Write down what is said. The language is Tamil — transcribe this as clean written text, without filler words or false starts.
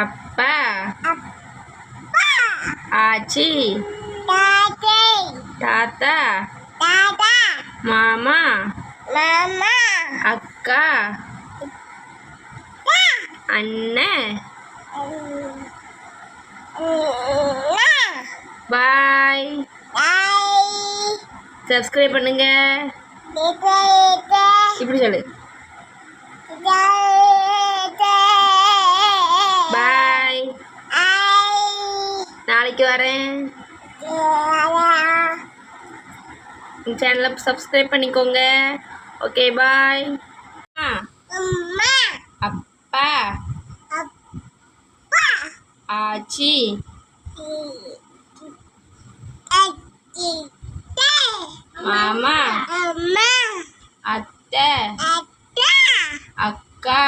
அப்பா, ஆச்சி, தாத்தா, மாமா, அக்கா, அண்ணன். பாய். சப்ஸ்கிரைப் பண்ணுங்க. இப்படி சொல்லு. பாய். நாளைக்கு வரேன். சேனலை சப்ஸ்கிரைப் பண்ணிக்கோங்க. Okay bye. அப்பா, ஆச்சி, மாமா, அத்தை, அக்கா,